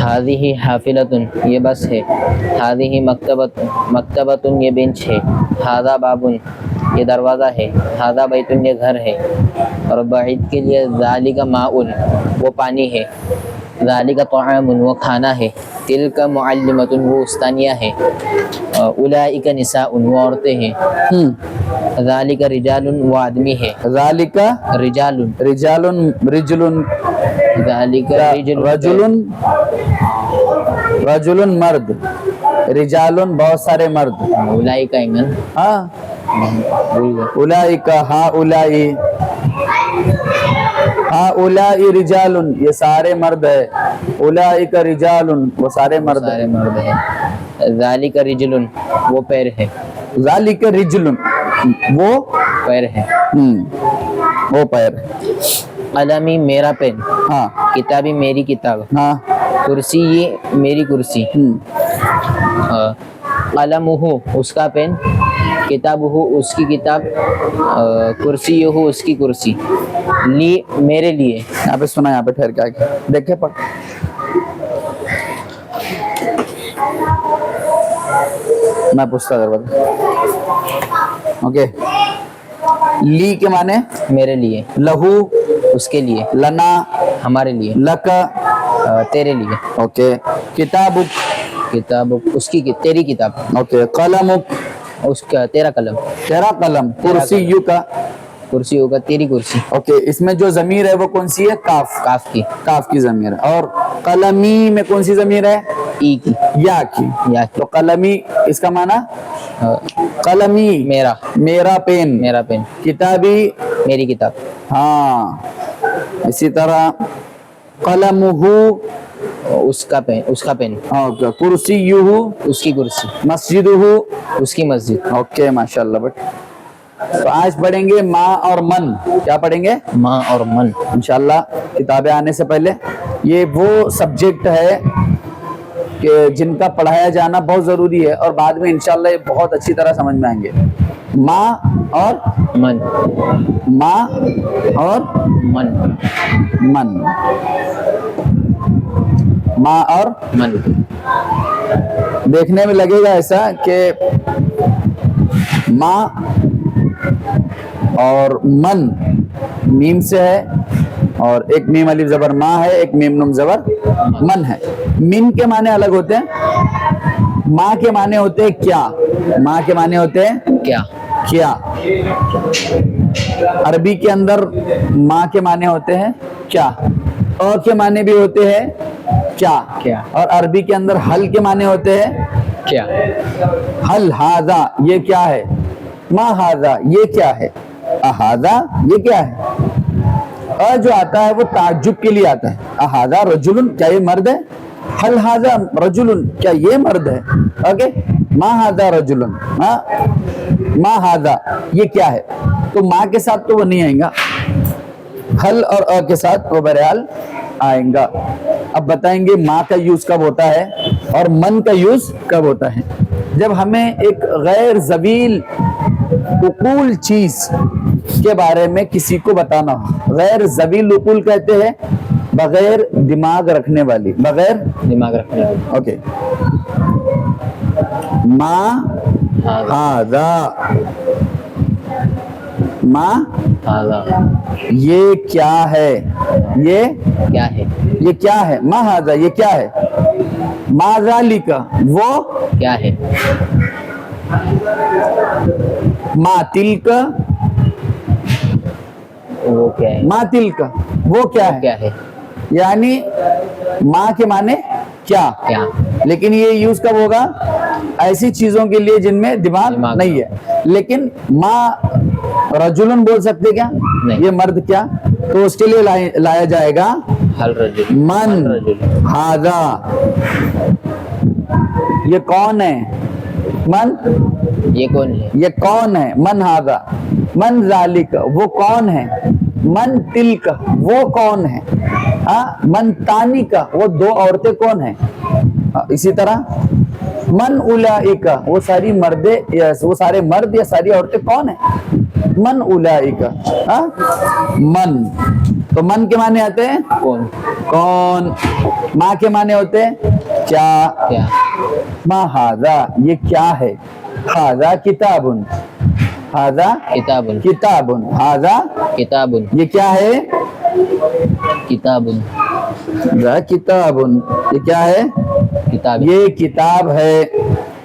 हादिही हाफिलतुन ये बस है। हादिही मक्तबतुन ये बेंच है। हादा बाबुन ये दरवाज़ा है। हादा बैतुन ये घर है। और बाइद के लिए ज़ालिका माउन वो पानी है। ज़ालिका तआमुन वो खाना है। तिलका मुअल्लिमतुन वो उस्तानिया है। उलाइका निसाउन वो औरतें हैं। ज़ालिका रिजालुन वो आदमी है। ज़ालिका रिजालुन रिजालुन रिजुलुन ज़ालिका रजुलुन रजुलुन मर्द, रिजालुन बहुत सारे मर्द। उलाइका इंगन हाँ भूल गए। उलाइका हाँ उलाई, हाँ उलाई रिजालुन ये सारे मर्द है। उलाइका रिजालुन वो सारे मर्द है। सारे मर्द है। ज़ालिका रिजलुन वो पैर है। ज़ालिका रिजुलुन वो पैर है। वो पैर है। कलमी मेरा पेन। हाँ किताबी मेरी किताब। हाँ कुर्सी ये मेरी कुर्सी। कलमुहु उसका पेन। किताबुहु उसकी किताब। कुर्सीयुहु उसकी कुर्सी। ली मेरे लिए। यहाँ पे सुना, यहाँ पे ठहर के आगे देखे पढ़। मैं पूछता ओके। ली के माने मेरे लिए। लहू उसके लिए। लना हमारे लिए। लक तेरे लिए। ओके। किताबुक किताब उसकी तेरी किताब। ओके। कलमुक उसका तेरा कलम। तेरा कलम। कुर्सी यू का कुर्सी होगा तेरी कुर्सी। ओके। इसमें जो जमीर है वो कौन सी है? काफ। काफ की। काफ की जमीर है। और कलमी में कौन सी जमीर है? ई की। या की। या की। तो कलमी इसका माना कलमी मेरा। मेरा पेन। मेरा पेन। किताबी मेरी किताब। हाँ। इसी तरह कलमुहु उसका पेन। उसका पेन। ओके। कुर्सी यूहु उसकी कुर्सी। मस्जिदुहु उसकी मस्जिद। ओके माशाल्लाह। बट तो आज पढ़ेंगे माँ और मन। क्या पढ़ेंगे? माँ और मन इंशाल्लाह। किताबें आने से पहले ये वो सब्जेक्ट है कि जिनका पढ़ाया जाना बहुत जरूरी है और बाद में इंशाल्लाह ये बहुत अच्छी तरह समझ में आएंगे। माँ और मन। माँ और मन। मन। माँ और मन। देखने में लगेगा ऐसा कि माँ और मन मीम से है और एक मीम अलिफ जबर माँ है, एक मीम नुम जबर मन है। मीम के माने अलग होते हैं। माँ के माने होते हैं क्या। माँ के माने होते हैं क्या। क्या। अरबी के अंदर माँ के माने होते हैं क्या। अ के माने भी होते हैं क्या। क्या। और अरबी के अंदर हल के माने होते हैं क्या। हल हाजा ये क्या है। मा हाजा ये क्या है। अहाजा ये क्या है। अ जो आता है वो ताज्जुब के लिए आता है। अहाजा रजुलुन क्या ये मर्द है। हल हाजा रजुलुन क्या ये मर्द है। ओके। मा हाजा रजुलुन मा हाजा ये क्या है। तो माँ के साथ तो वो नहीं आएगा, हल और अ के साथ वो बहरहाल आएगा। अब बताएंगे माँ का यूज कब होता है और मन का यूज कब होता है। जब हमें एक गैर ज़वील उकूल चीज के बारे में किसी को बताना हो। गैर ज़वील उकूल कहते हैं बगैर दिमाग रखने वाली। बगैर दिमाग रखने वाली। ओके। माँ हादा माँ हाजा ये क्या है। ये क्या है। ये क्या है। माँ हाजा ये क्या है। माँ ज़ालिका वो क्या है। माँ तिलका वो क्या है। माँ तिलका वो क्या है। क्या है। यानी माँ के माने क्या। क्या। लेकिन ये यूज कब होगा ऐसी चीजों के लिए जिनमें दिमाग नहीं है। लेकिन माँ रजुलन बोल सकते क्या नहीं। ये मर्द क्या, तो उसके लिए लाया जाएगा हल रजुल। मन हादा ये कौन है। मन ये कौन है। ये कौन है। मन हादा मन जालिक वो कौन है। मन तिलक वो कौन है। हाँ मन तानी का वो दो औरतें कौन है। इसी तरह मन उलाइका वो सारी मर्दे या वो सारे मर्द या सारी औरतें कौन है। मन उलाइका मन तो मन के माने आते हैं कौन, कौन, माँ के माने होते हैं क्या। क्या, माँ हाजा ये क्या है, हाजा किताबुन, हाजा किताबुन, किताबुन, हाजा किताबुन, ये क्या है, किताबुन, किताबुन ये क्या है, किताब, ये किताब है।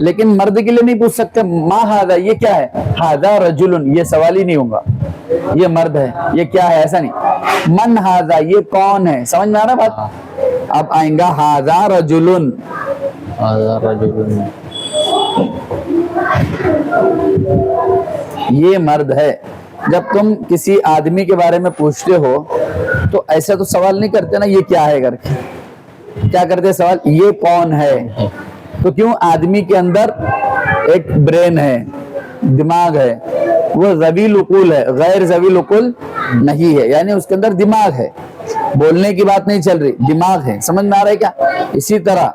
लेकिन मर्द के लिए नहीं पूछ सकते माँ हाजा ये क्या है, हाजा रजुलुन ये सवाल ही नहीं होगा, ये मर्द है ये क्या है, ऐसा नहीं। मन हाजा ये कौन है, समझ में आ रहा बात। अब आएगा हाजा रजुलुन, हाज़ा रजुलुन, ये मर्द है। जब तुम किसी आदमी के बारे में पूछते हो तो ऐसा तो सवाल नहीं करते ना ये क्या है करके, क्या करते सवाल, ये कौन है। तो क्यों, आदमी के अंदर एक ब्रेन है, दिमाग है, वो ज़वील उकुल है, गैर ज़वील उकुल नहीं है, यानी उसके अंदर दिमाग है, बोलने की बात नहीं चल रही, दिमाग है। समझ में आ रहा है क्या। इसी तरह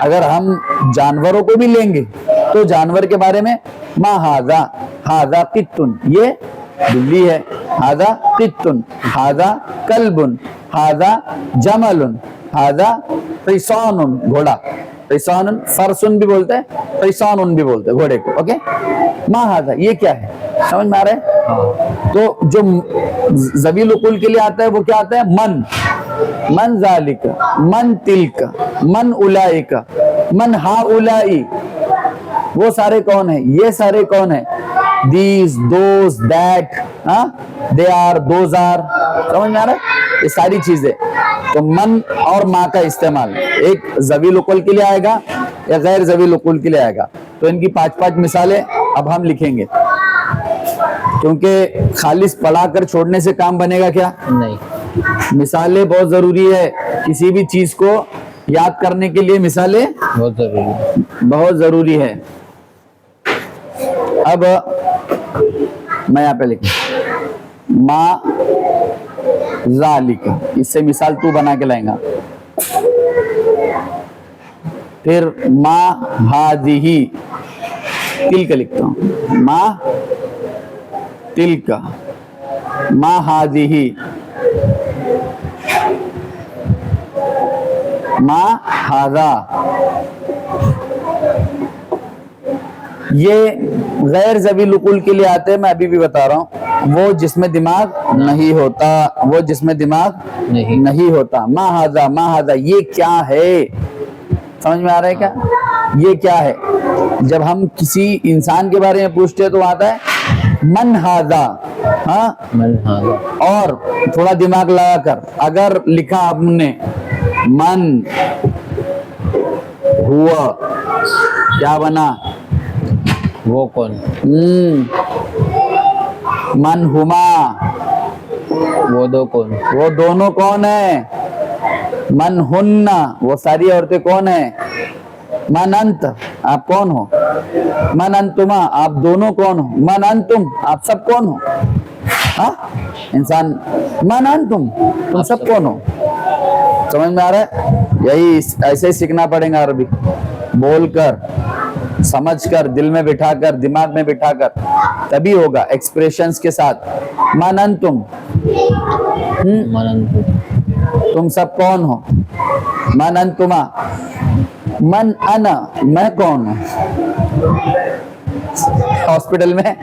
अगर हम जानवरों को भी लेंगे तो जानवर के बारे में मा हाजा, हाजा कित्तुन ये बिल्ली है, हाजा कित्तुन, हाजा कल्बुन, हाजा जमलुन, हाजा रिसानुन घोड़ा, रिसानुन फरसुन भी बोलते हैं, रिसानुन भी बोलते हैं घोड़े को। ओके, मा हाजा ये क्या है, समझ में आ रहा है। हाँ, तो जो ज़वील उकुल के लिए आता है वो क्या आता है, मन, मन जालिका, मन तिलका, मन उलाइका, मन हाउलाई, वो सारे कौन है, ये सारे कौन है, these those that, they are those are, समझ में आ रहा है ये सारी चीजें। तो मन और माँ का इस्तेमाल एक ज़वील उकुल के लिए आएगा या गैर ज़वील उकुल के लिए आएगा। तो इनकी 5-5 मिसालें अब हम लिखेंगे, क्योंकि खालिस पढ़ाकर छोड़ने से काम बनेगा क्या नहीं, मिसालें बहुत जरूरी है, किसी भी चीज को याद करने के लिए मिसालें बहुत जरूरी है। बहुत जरूरी है। अब मैं यहाँ पे लिखूं मा ज़ालिका, इससे मिसाल तू बना के लाएगा। फिर मा हादिही, तिल का लिखता हूं, मा तिल का, मा हादिही, मा हादा, ये गैर ज़वील उकुल के लिए आते हैं। मैं अभी भी बता रहा हूँ, वो जिसमें दिमाग नहीं होता, वो जिसमें दिमाग नहीं होता। मा हादा, मा हादा ये क्या है, समझ में आ रहा है क्या, ये क्या है। जब हम किसी इंसान के बारे में पूछते हैं तो आता है मन हादा, हाँ, मन हाज़ा, और थोड़ा दिमाग लगाकर अगर लिखा आपने मन हुआ, क्या बना, वो कौन, मन हुमा, वो दो कौन, वो दोनों कौन है, मन हुन्ना वो सारी औरतें कौन है, मन अंत आप कौन हो, मन अंतुमा आप दोनों कौन हो, मन अंतुम आप सब कौन हो, हाँ इंसान, मन अंतुम तुम सब कौन हो। समझ में आ रहा है, यही ऐसे ही सीखना पड़ेगा अरबी, बोलकर, समझकर, दिल में बिठाकर, दिमाग में बिठाकर, तभी होगा एक्सप्रेशंस के साथ। मन अंतुम, मन, तुम सब कौन हो, मन अंतुमा, मन अना मैं कौन हूं, हॉस्पिटल में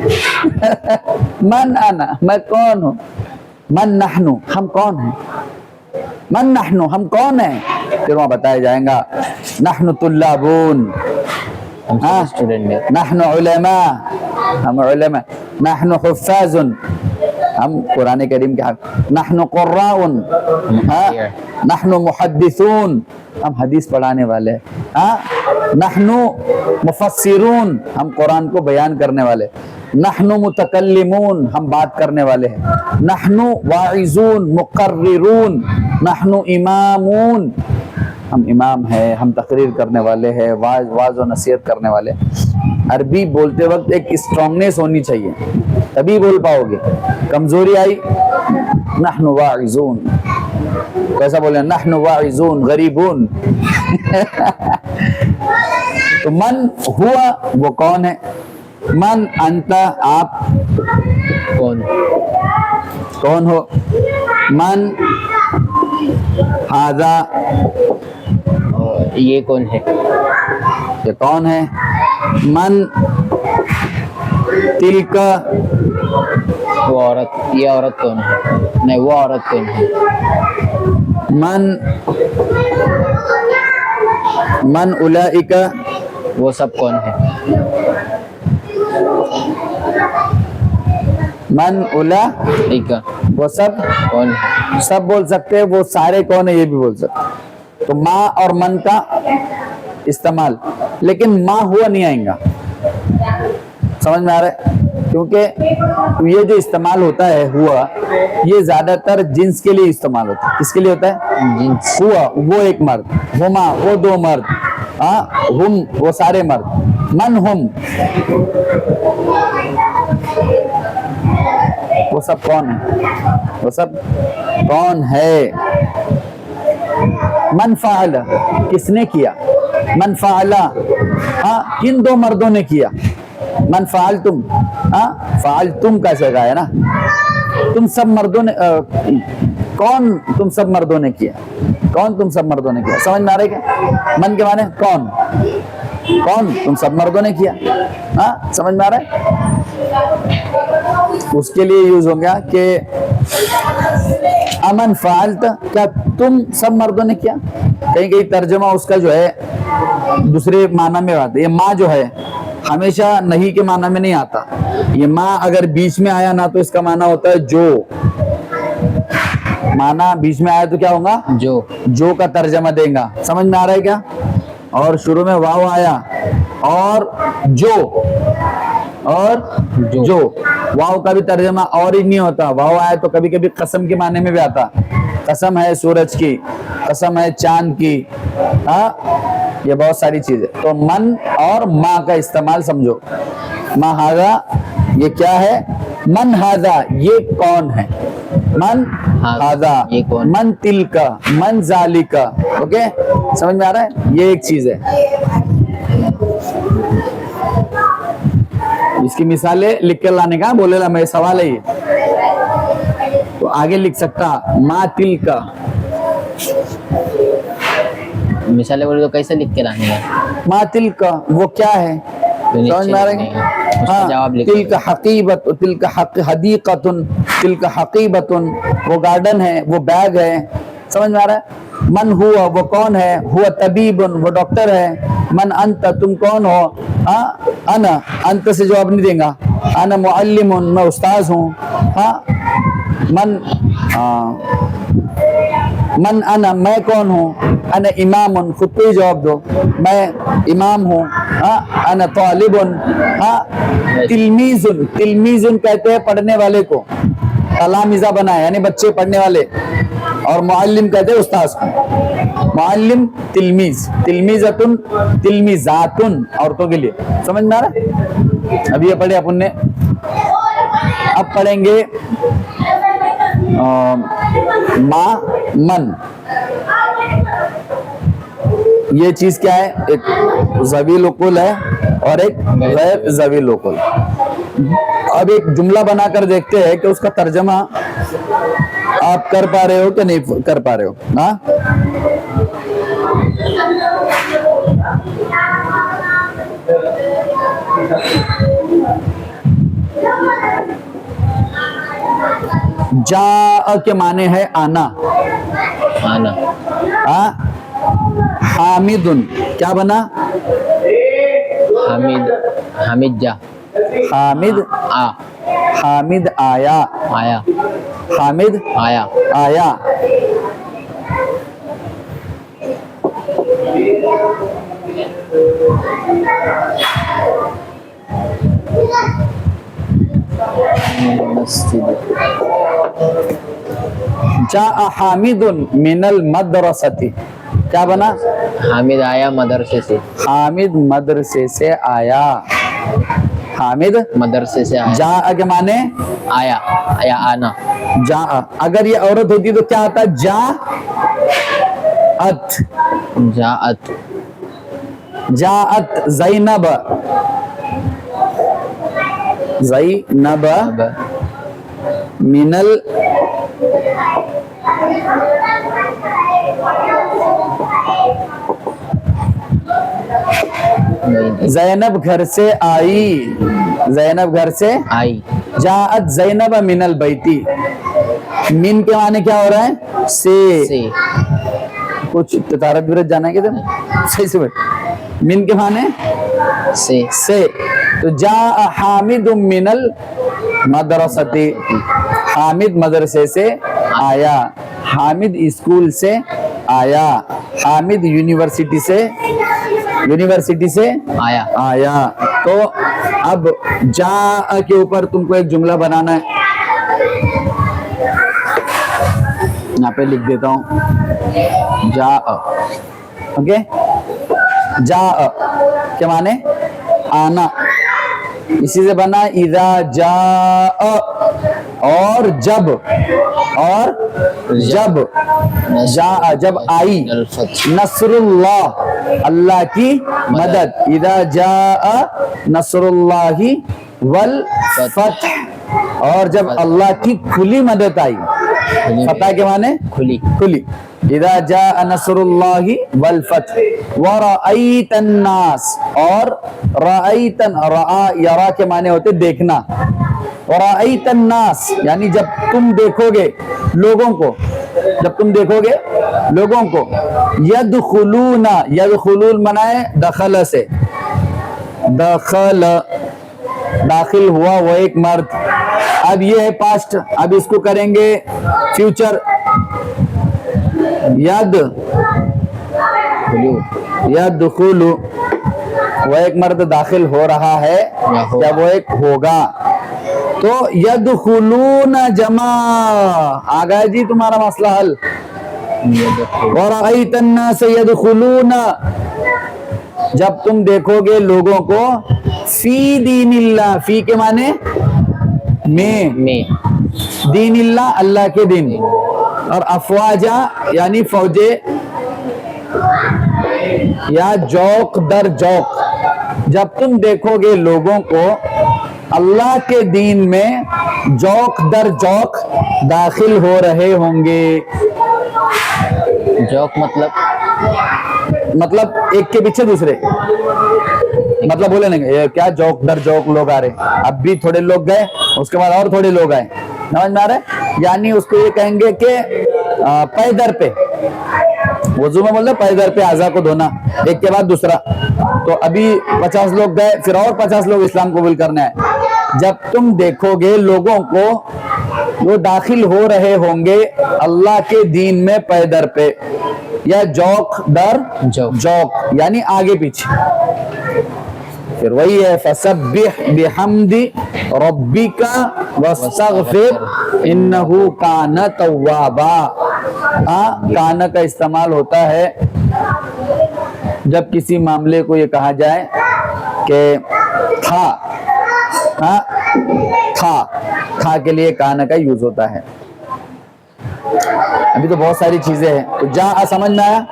मन अना मैं कौन हूं, मन नहनु हम कौन हैं, मन नहनु हम कौन हैं, फिर वहां बताया जाएगा नहनु तुल्लाबून, हाँ स्टूडेंट है, नहनु उलमा हम उलमा, नहनु हुफ्फाजुन हम कुरान करीम के हाफ़िज़, नहनु कुर्राउन, हाँ नहनु मुहद्दिसून हम हदीस पढ़ाने वाले, हाँ नहनु मुफस्सिरून हम कुरान को बयान करने वाले, नहनु मुतकल्लिमून हम बात करने वाले हैं, नहनु वाइज़ून मुकर्रिरून, नहनु इमामून हम इमाम हैं, हम तकरीर करने वाले हैं, वाज और नसीहत करने वाले। अरबी बोलते वक्त एक स्ट्रांगनेस होनी चाहिए तभी बोल पाओगे, कमजोरी आई नहनु वाइज़ून, कैसा बोले नहनु वाइज़ून गरीबून तो मन हुआ वो कौन है, मन अंता आप कौन, कौन हो, मन हाजा, और ये कौन है? ये कौन है? मन तिलका, वो औरत, ये औरत कौन है? नहीं, वो औरत कौन है? मन उलाइका, वो सब कौन है? मन उला, ठीक है, वो सब कौन है? सब बोल सकते हैं, वो सारे कौन है ये भी बोल सकते हैं। तो माँ और मन का इस्तेमाल, लेकिन माँ हुआ नहीं आएगा, समझ में आ रहा है? क्योंकि ये जो इस्तेमाल होता है हुआ, ये ज्यादातर जिन्स के लिए इस्तेमाल होता है। किसके लिए होता है? जिन्स। हुआ वो एक मर्द, हुमा वो दो मर्द, हाँ हुम वो सारे मर्द, मन हुम वो सब कौन है? वो सब कौन है? मन फाअला, किसने किया? मन फाअला, हाँ किन दो मर्दों ने किया? मन फाल तुम, हाँ फाल तुम का जगह है ना, तुम सब मर्दों ने कौन तुम सब मर्दों ने किया? कौन तुम सब मर्दों ने किया? समझ में आ रहा है क्या? मन के माने कौन, कौन तुम सब मर्दों ने किया, हाँ समझ में आ रहा है? उसके लिए यूज हो गया कि अमन फाल्त, क्या तुम सब मर्दों ने किया? कहीं कहीं तर्जमा उसका जो है दूसरे माना में आता है। ये माँ जो है हमेशा नहीं के माना में नहीं आता, ये माँ अगर बीच में आया ना तो इसका माना होता है जो, माना बीच में आया तो क्या होगा? जो का तर्जमा देगा। समझ में आ रहा है क्या? और शुरू में वाव आया और जो वाव का भी तर्जमा और ही नहीं होता। वाव आया तो कभी कभी कसम के माने में भी आता, कसम है सूरज की, कसम है चांद की, हाँ ये बहुत सारी चीजें। तो मन और माँ का इस्तेमाल समझो। मा हाजा ये क्या है? मन हाजा ये कौन है? मन हाजा, ये कौन? मन तिलका, मन जालिका। ओके, समझ में आ रहा है? ये एक चीज है। इसकी मिसालें लिख कर लाने का बोलेला, मैं सवाल है ये, तो आगे लिख सकता मा तिलका। मिसालें बोले तो कैसे लिख के लाने हैं? मा तिलका वो क्या है? समझ में आ रहा है? हाँ, जवाब लिख तिलका हकीबत, तिलका हदीकतुन, तिलका हकीबतुन वो गार्डन है, वो बैग है। समझ में आ रहा है? मन हुआ वो कौन है? हुआ तबीबुन वो डॉक्टर है। मन अंत तुम कौन हो? हाँ अना, अंत से जवाब नहीं देगा। अना मुअल्लिमुन मैं उस्ताद हूँ। हाँ मन अना मैं कौन हूँ? अना इमामुन खुद को ही जवाब दो, मैं इमाम हूँ। हाँ अना तालिबुन, हाँ तिलमीजुन, तिलमीजुन कहते हैं पढ़ने वाले को, तलामिजा बना है यानी बच्चे पढ़ने वाले, और मुअल्लिम कहते हैं उस्ताद को। मुअल्लिम तिलमीज, तिलमीजतुन तिलमीजातुन औरतों के लिए। समझ में आ रहा है? अभी ये पढ़े अपन ने, अब पढ़ेंगे माँ मन। ये चीज क्या है? एक ज़वील उकुल है और एक गैर ज़वील उकुल। अब एक जुमला बनाकर देखते हैं कि उसका तर्जमा आप कर पा रहे हो कि नहीं कर पा रहे हो। हाँ जा के माने है आना, आना। हाँ हामिदुन क्या बना? हामिद जा, हामिद आ, हामिद आया, आया, हामिद आया, आया। जा हामिदुन मिनल मदरसती क्या बना? हामिद आया मदरसे से, हामिद मदरसे से आया, हामिद मदरसे से आया। जा के माने आया, आया आना। जा, अगर ये औरत होती तो क्या आता? जा अत, जाअत, जाअत ज़ैनब, ज़ैनब अब मिनल जैनब घर से आई, जैनब घर से आई। जाअत जैनब मिनल बैती, मिन के माने क्या हो रहा है? से। कुछ तारक विरत जाना है किधर? सही से बैठ। मिन के माने से। तो जा हामिद मिनल मदरसती, हामिद मदरसे से आया, हामिद स्कूल से आया, हामिद यूनिवर्सिटी से आया। तो अब जा के ऊपर तुमको एक जुमला बनाना है, यहाँ पे लिख देता हूं, जा। ओके, जा क्या माने? आना। इसी से बना इदा जा, और जब जा, जब आई, नसरुल्लाह, अल्लाह की मदद, इदा जा नसरुल्लाही वल फतह, और जब अल्लाह की खुली मदद आई, फतह के माने खुली, इदा जा नसरुल्लाही वल फतह व रअयतन नास, और रअयतन, रआ यरा के माने होते देखना, व रअयतन नास यानी जब तुम देखोगे लोगों को, यदखुलूना, यदखुलून मनाए दखल से, दाखिल हुआ वो एक मर्द। अब ये है पास्ट, अब इसको करेंगे फ्यूचर। यदखुलू, वो एक मर्द दाखिल हो रहा है या वो एक होगा। तो यदखुलून जमा, आ गया जी तुम्हारा मसला हल। वरअयतन नास यदखुलून, जब तुम देखोगे लोगों को, फी दीनिल्लाह, फी के माने में, दीनिल्लाह अल्लाह के दिन, और अफवाजा यानी फौजे, या जौक दर जौक, जब तुम देखोगे लोगों को अल्लाह के दीन में जौक दर जौक दाखिल हो रहे होंगे। जौक मतलब एक के पीछे दूसरे, मतलब बोले नहीं ये क्या जौक दर जौक लोग आ रहे, अब भी थोड़े लोग गए, उसके बाद और थोड़े लोग आए, समझ में आ रहा है? यानी उसको ये कहेंगे कि पै दर पे, वजू में बोलते पै दर पे आज़ा को धोना, एक के बाद दूसरा। तो अभी 50 लोग गए, फिर और 50 लोग इस्लाम कबूल करने आए। जब तुम देखोगे लोगों को वो दाखिल हो रहे होंगे अल्लाह के दीन में पै दर पे, या जौक दर जौक यानी आगे पीछे। फिर वही है, फसब्बिह बिहम्दि रब्बिका वस्तगफिर इन्नहु कान तव्वाबा। कान का इस्तेमाल होता है जब किसी मामले को ये कहा जाए कि था के लिए कान का यूज होता है। अभी तो बहुत सारी चीजें हैं, तो जा समझ में आया?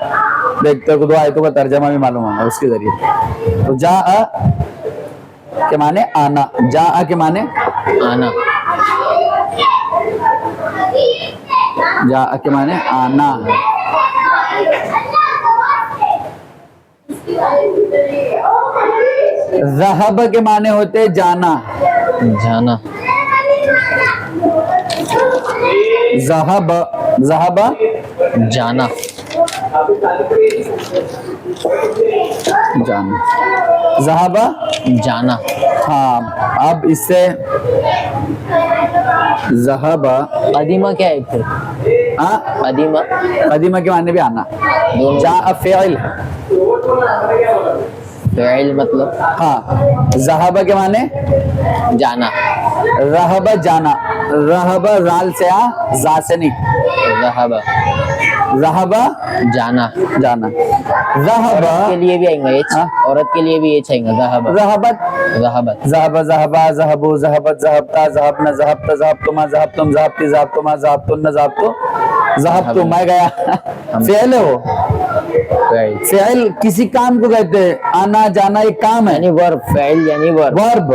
देखते हो, दो आयतों का तर्जमा भी मालूम होगा उसके जरिए। तो जा के माने आना, जा के माने आना, जा के माने आना। ज़हब के माने होते जाना, ज़हब जाना, ज़हब जाना। हाँ, अब इससे ज़हब कदीमा क्या है फिर? कदीमा के माने भी आना। जा फ़िल है, फ़िल मतलब हाँ, ज़हब के माने जाना, रहब जाना, रहब जाल से आ, जा से नहीं, रहब जाना, रहब के लिए भी आएंगे ये, औरत के लिए भी ये चाहिए रहबत, ज़हब ज़हबा ज़हबु ज़हबत ज़हबता ज़हबना ज़हबता ज़हबतुमा ज़हबतुम ज़हबती ज़हबतुमा ज़हबतुन्ना ज़हबतु ज़हबतु, मैं गया। फ़िल है वो, फ़िल किसी काम को कहते हैं, आना जाना एक काम है, यानी वर्ब, फ़िल यानी वर्ब।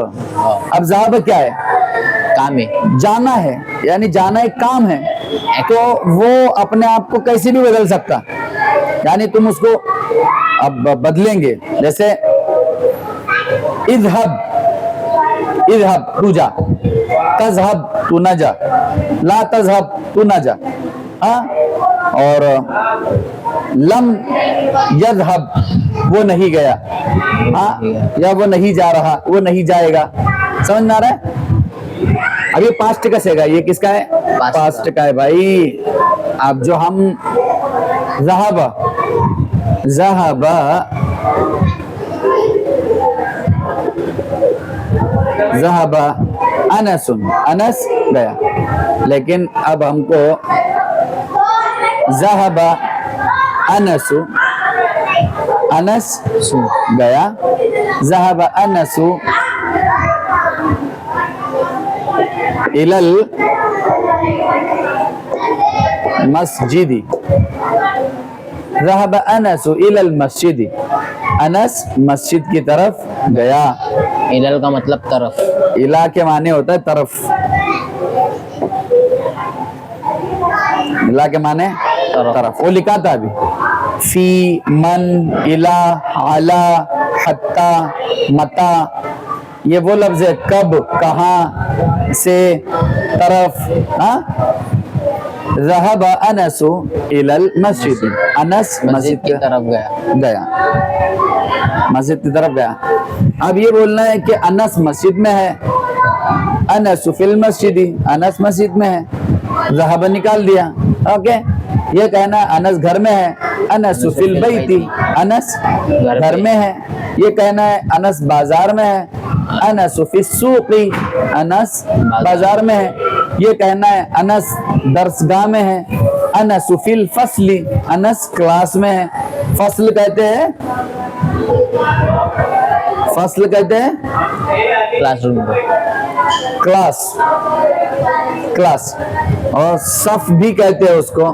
अब ज़हब क्या है? काम है, जाना है, यानी जाना एक काम है। तो वो अपने आप को कैसे भी बदल सकता, यानी तुम उसको अब बदलेंगे। जैसे इज़हब, इज़हब तू जा, तज़हब तू न जा, ला तज़हब तू न जा। हाँ, और लम यज़हब वो नहीं गया, हाँ, या वो नहीं जा रहा, वो नहीं जाएगा। समझ में आ रहा है? अब ये पास्ट का सेगा, ये किसका है? पास्ट का है भाई। अब जो हम ज़हबा, ज़हबा, ज़हबा अनसुन, अनस गया, लेकिन अब हमको ज़हबा अनसु, अनस गया, ज़हबा अनसु इलल मस्जिदी, ज़हबा अनसु इलल मस्जिदी, अनस मस्जिद की तरफ गया। इलल का मतलब तरफ। इला के माने होता है तरफ, इला के माने तरफ। वो लिखा था अभी, फी, मन, इला, आला, हत्ता, मता, ये वो लफ्ज है, कब, कहाँ, से, तरफ। हाँ, ज़हब अनसु इलल मस्जिद, अनस मस्जिद की तरफ गया। मस्जिद की तरफ गया। अब ये बोलना है कि अनस मस्जिद में है, अनस फिल मस्जिदी, अनस मस्जिद में है, ज़हब निकाल दिया। ओके, ये कहना है अनस घर में है, अनस फिल बैती, अनस घर में है। ये कहना है अनस बाजार में है, अनस फिस सूक़ी, अनस बाजार में है। ये कहना है अनस दर्सगाह में है, अनस फिल फसली, अनस क्लास में है। फसल कहते हैं, फसल कहते हैं क्लासरूम को, क्लास, क्लास। और सफ भी कहते हैं उसको,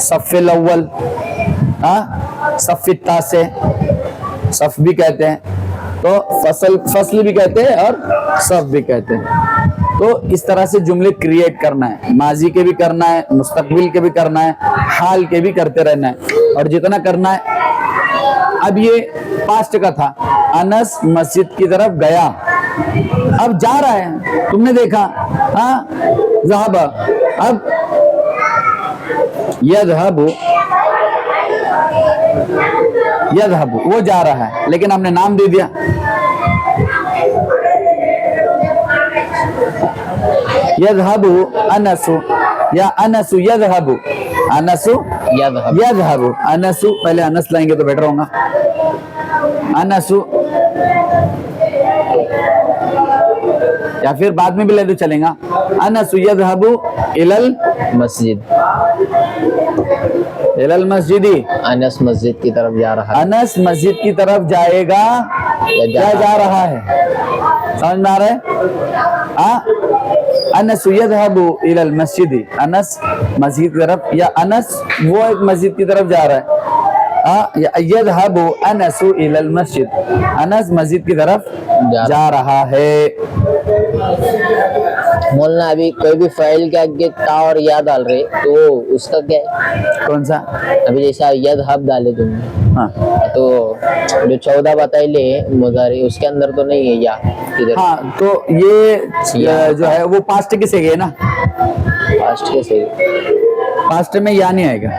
सफ़िल अव्वल, हाँ, सफ़िल तासे, सफ भी कहते हैं। तो फसल, फसल भी कहते हैं और सफ भी कहते हैं। तो इस तरह से जुमले क्रिएट करना है, माजी के भी करना है, मुस्तकबिल के भी करना है, हाल के भी करते रहना है, और जितना करना है। अब ये पास्ट का था, अनस मस्जिद की तरफ गया, अब जा रहा है, तुमने देखा, हाँ, ज़हबा। अब यज़हबु, यज़हबु वो जा रहा है, लेकिन हमने नाम दे दिया, यज़हबु अनसु, या अनसु यज़हबु, अनसु यज़हबु, अनसु, पहले अनस लाएंगे तो बेटर होगा। अनसु, या फिर बाद में भी ले तो चलेगा। अनसु यज़हबु इलल मस्जिद, इलल मस्जिदी, अनस मस्जिद की तरफ जा रहा है। अनस मस्जिद की तरफ जाएगा या जा रहा है? समझ में आ रहा है? हाँ, अनस यज़हबु इलल मस्जिदी, अनस मस्जिद की तरफ, या अनस वो एक मस्जिद की तरफ जा रहा है। यज़हबु अनसु इलल मस्जिद, अनस मस्जिद की तरफ जा रहा है। बोलना अभी कोई भी फाइल के आगे ता और या डाल रहे तो उसका क्या है? कौन सा? अभी जैसा यज़हब डाले तुमने, हाँ, तो जो 14 बताई ले मुजारी, उसके अंदर तो नहीं है या इधर? हाँ, तो ये जो है वो पास्ट के से गए ना, पास्ट के से, पास्ट में या नहीं आएगा,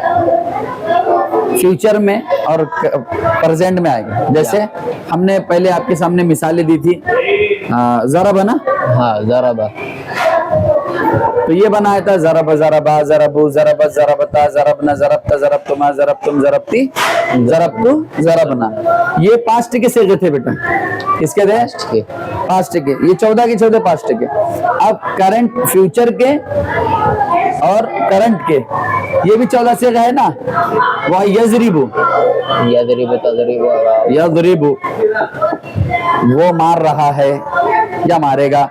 फ्यूचर में और प्रेजेंट में आएगा। जैसे हमने पहले आपके सामने मिसालें दी थी, ज़रब ना, हाँ ज़रबा, तो ये बनाया था ज़रब, ज़रबा, ज़रबु, ज़रब, ज़रबता, ज़रबना, ज़रबता, ज़रबतुमा, ज़रबतुम, ज़रबती, ज़रबतु, ज़रबना। ये पास्ट के सेगे थे बेटा, किसके थे? पास्ट के। ये 14 के 14 पास्ट के। अब करंट, फ्यूचर के और करंट के, ये भी 14 से है ना। वह यज़रिबु, यज़रिबु, तज़रिबु, यज़रिबु वो मार रहा है या मारेगा।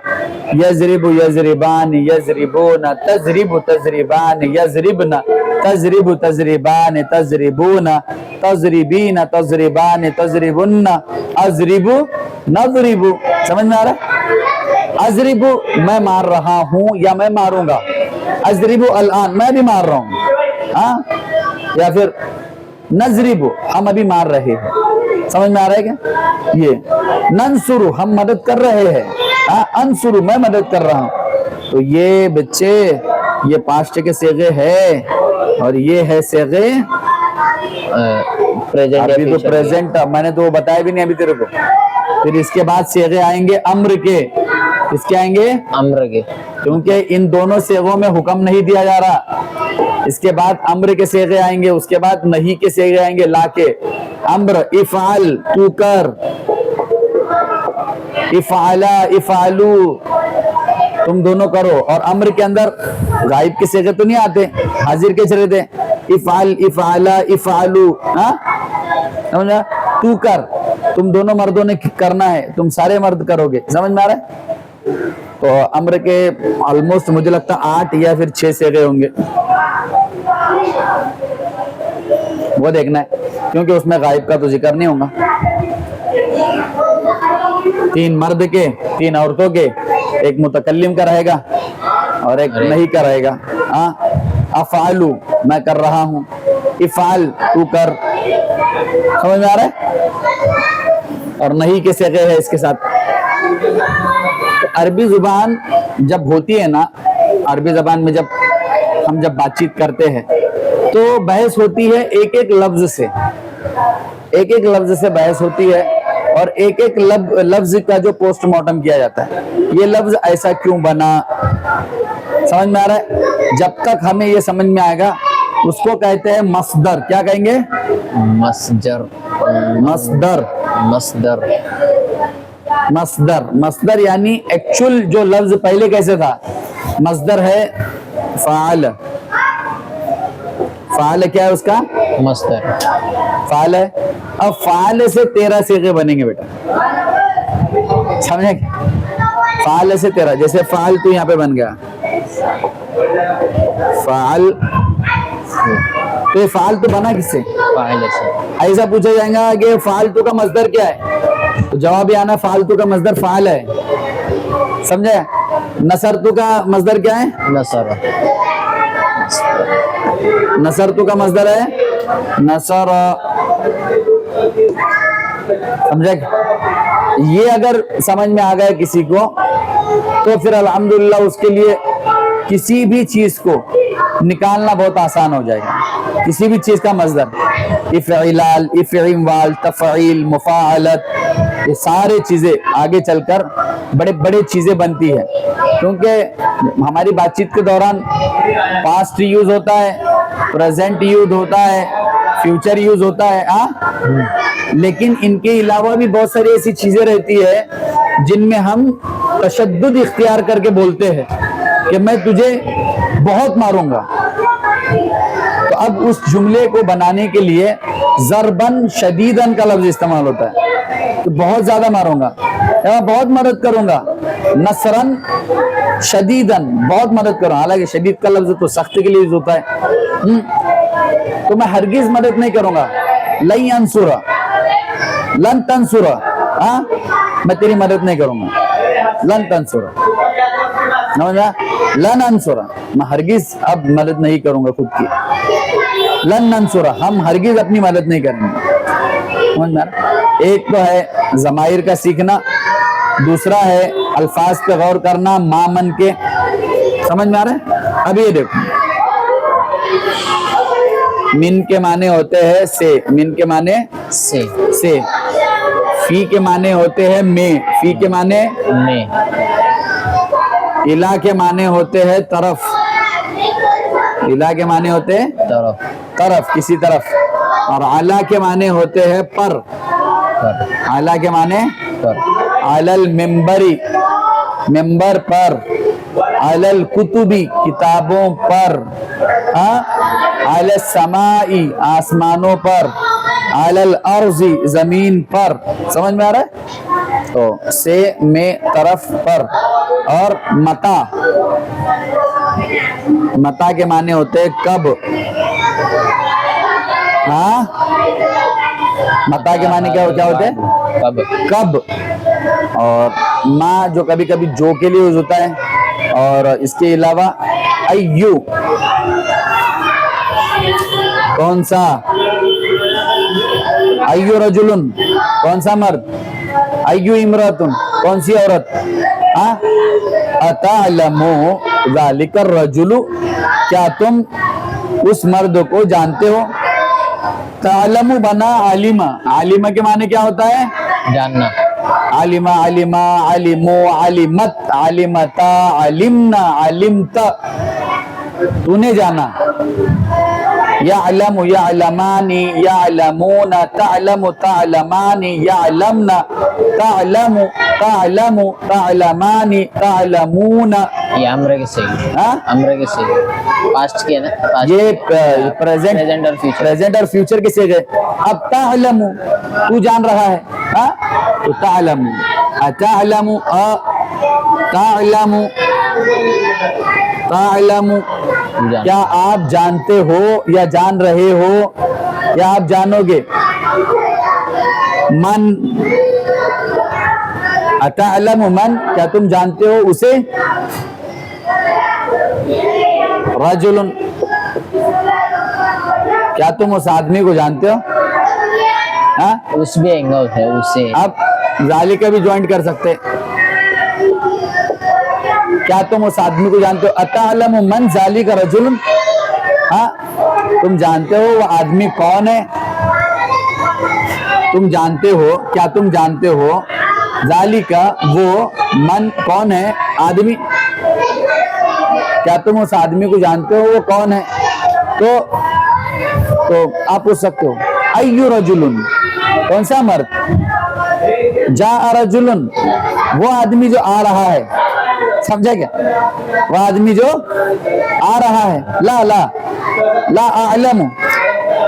यज़रिबु, यज़रिबान, यज़रिबूना, तज़रिबु, तज़रिबान, यज़रिबना, तज़रिबु, तज़रिबान, तज़रिबूना, तज़रिबीना, तज़रिबान, तज़रिबुन्ना, अज़रिबु, नज़रिबु। समझ में आ रहा है? अजरिबु मैं मार रहा हूँ या मैं मारूंगा, अजरिबु अल-आन मैं भी मार रहा हूँ, हाँ, या फिर नजरिबु हम अभी मार रहे हैं। समझ में आ रहा है क्या? ये नंसुरु हम मदद कर रहे हैं, हाँ, अंसुरु मैं मदद कर रहा हूँ। तो ये बच्चे ये पास्ट के सेगे है और ये है सेगे प्रेजेंट। अभी तो प्रेजेंट मैंने तो वो बताया भी नहीं अभी तेरे को। फिर इसके बाद सेगे आएंगे अम्र के, किसके आएंगे? अम्र के, क्योंकि इन दोनों सेगों में हुक्म नहीं दिया जा रहा। इसके बाद अम्र के सेगे आएंगे, उसके बाद नहीं के सेगे आएंगे, ला के। अम्र इफ़ाल तू कर, इफ़ाला इफ़ालू तुम दोनों करो। और अम्र के अंदर गायब के सेगे तो नहीं आते, हाजिर के चले थे। इफ़ाल इफ़ाला इफ़ालू, हाँ समझा? तू कर, तुम दोनों मर्दों ने करना है, तुम सारे मर्द करोगे। समझ में आ रहा है? तो अम्र के ऑलमोस्ट मुझे लगता है 8 या फिर 6 सेगे होंगे, वो देखना है, क्योंकि उसमें गायब का तो जिक्र नहीं होगा। 3 मर्द के, 3 औरतों के, एक मुतकल्लिम का रहेगा और एक नहीं का रहेगा। हाँ, अफ़ालू मैं कर रहा हूँ, इफ़ाल तू कर। समझ में आ रहा है? और नहीं के सेगे है इसके साथ। तो अरबी जुबान जब होती है ना, अरबी जबान में जब हम बातचीत करते हैं तो बहस होती है एक एक लफ्ज से, एक एक लफ्ज से बहस होती है और एक एक लफ्ज का जो पोस्टमार्टम किया जाता है, ये लफ्ज ऐसा क्यों बना। समझ में आ रहा है? जब तक हमें ये समझ में आएगा उसको कहते हैं मस्दर। क्या कहेंगे? मस्जर, मस्दर, मस्दर, मस्दर। मस्दर यानी एक्चुअल जो लफ्ज पहले कैसे था। मस्दर है फ़ाल, फ़ाल क्या है उसका? मस्दर, फ़ाल है। अब फ़ाल से 13 सेगे बनेंगे बेटा, समझे? फ़ाल से 13, जैसे फ़ाल तो यहाँ पे बन गया फ़ाल, तो ये फालतू बना किससे? फाइल से। ऐसा पूछा जाएगा कि फालतू का मजदर क्या है, तो जवाब ये आना फालतू का मजदर फाल है। समझे? नसरतु का मजदर क्या है? नसर, नसरतु का मजदर है नसर। समझे? ये अगर समझ में आ गया किसी को तो फिर अल्हम्दुलिल्लाह उसके लिए किसी भी चीज को निकालना बहुत आसान हो जाएगा। किसी भी चीज का मजदर, इफ़इलाल, इफ़इमवाल, तफ़ईल, मुफ़ाअलत, ये सारे चीजें आगे चलकर बड़े बड़े चीजें बनती है। क्योंकि हमारी बातचीत के दौरान पास्ट यूज होता है, प्रेजेंट यूज होता है, फ्यूचर यूज होता है, लेकिन इनके अलावा भी बहुत सारी ऐसी चीजें रहती है जिनमें हम तशद्दुद इख्तियार करके बोलते हैं कि मैं तुझे बहुत मारूंगा। तो अब उस जुमले को बनाने के लिए ज़रबन शदीदन का लफ्ज इस्तेमाल होता है, तो बहुत ज्यादा मारूंगा या बहुत मदद करूंगा। नसरन शदीदन बहुत मदद करूंगा, हालांकि शदीद का लफ्ज तो सख्त के लिए यूज होता है। तो मैं हरगिज मदद नहीं करूंगा। लन अंसुरा, लन तंसुरा, हाँ मैं तेरी मदद नहीं करूंगा। लन तंसुरा, समझा? लन अंसुरा मैं हरगिज अब मदद नहीं करूंगा खुद की। लन नंसुरा हम हरगिज अपनी मदद नहीं करेंगे। समझ में? एक तो है ज़माइर का सीखना, दूसरा है अल्फाज पे गौर करना मामन के। समझ में आ रहा है? अब ये देखो, मिन के माने होते हैं से, मिन के माने से, फी के माने होते हैं में, फी के माने में, इला के माने होते हैं तरफ, इला के माने होते हैं तरफ, तरफ किसी तरफ, और आला के माने होते हैं पर, आला के माने पर, अलल मिंबरी मिंबर पर, अलल कुतुबी किताबों पर, अलल समाई आसमानों पर, अलल अर्जी जमीन पर। समझ में आ रहा है? तो से में तरफ पर। और मता, मता के माने होते हैं कब, हाँ मता के माने क्या होते हैं? कब, कब, और मा जो कभी कभी जो के लिए यूज होता है। और इसके अलावा अय्यू कौन सा, अय्यू रजुलुन कौन सा मर्द, अय्यू इमरातुन कौन सी औरत। अतअलमु ज़ालिका रजुलु, क्या तुम उस मर्द को जानते हो। तालमु बना आलिमा, आलिमा के माने क्या होता है, जानना। आलिमा, आलिमा, आलिमो, आलिमत, आलिमता, आलिमना, आलिमता, तूने जाना। यअलमु यअलमानी यअलमूना, तअलमु तअलमानी यअलमना, तअलमु तअलमु तअलमानी तअलमूना। ये अम्र के सही, अम्र के सही, पास्ट के ना, पास्ट ये प्रेजेंट और फ्यूचर, प्रेजेंट और फ्यूचर किसे गए। अब तालमु तू जान रहा है, तो तालमु, अतालमु, तालमु, तालमु, क्या आप जानते हो या जान रहे हो या आप जानोगे। मन, अतालमु मन, क्या तुम जानते हो उसे। रजुलुन, क्या तुम उस आदमी को जानते हो। उस भी आएगा उससे। अब ज़ालिका भी ज्वाइंट कर सकते, क्या तुम उस आदमी को जानते हो। अतअलमु मन ज़ालिका रजुलुन, तुम जानते हो वो आदमी कौन है। तुम जानते हो, क्या तुम जानते हो ज़ालिका वो मन कौन है, आदमी, क्या तुम उस आदमी को जानते हो वो कौन है। तो आप पूछ सकते हो अय्यु रजुलुन, कौन सा मर्द। जा रजुलुन, वो आदमी जो आ रहा है, समझा क्या, वो आदमी जो आ रहा है। ला ला ला अअलमु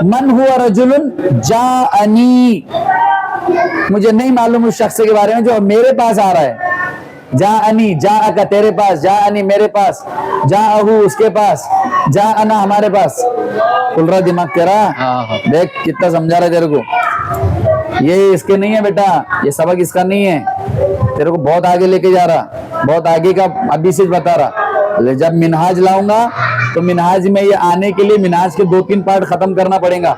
मन हुआ रजुलुन जाअनी, मुझे नहीं मालूम उस शख्स के बारे में जो मेरे पास आ रहा है। जाअनी, जा का तेरे पास, जाअनी मेरे पास, जाअहू उसके पास, जाअना हमारे पास। खुल रहा दिमाग तेरा। देख कितना समझा रहा है तेरे को। ये इसके नहीं है बेटा, ये सबक इसका नहीं है, तेरे को बहुत आगे लेके जा रहा, बहुत आगे का अभी से बता रहा। जब मिनहाज लाऊंगा तो मिनहाज में ये आने के लिए मिनहाज के 2-3 पार्ट खत्म करना पड़ेगा।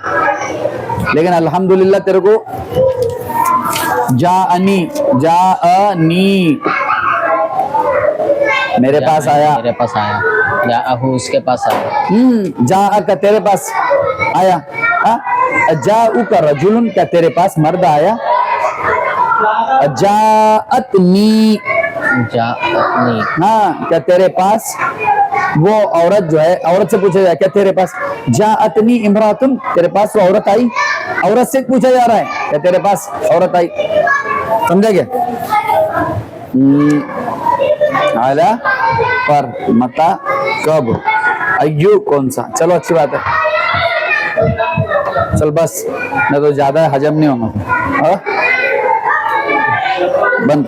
लेकिन अल्हम्दुलिल्लाह तेरे को जाअनी, जाअनी मेरे पास आया, मेरे पास आया, जाअहू उसके पास आया। जाअ का तेरे पास आया। जाउ का रजुलुन, क्या तेरे पास मर्द आया। जाअतनी, जाअतनी, हाँ क्या तेरे पास वो औरत जो है, औरत से पूछा जाए क्या तेरे पास। जाअतनी इमरातुन, तेरे पास वो औरत आई, औरत से पूछा जा रहा है क्या तेरे पास औरत आई। समझा क्या। आला पर, मता, कब, अय्यू कौन सा। चलो अच्छी बात है, चल बस, मैं तो ज्यादा हजम नहीं होगा। बंद।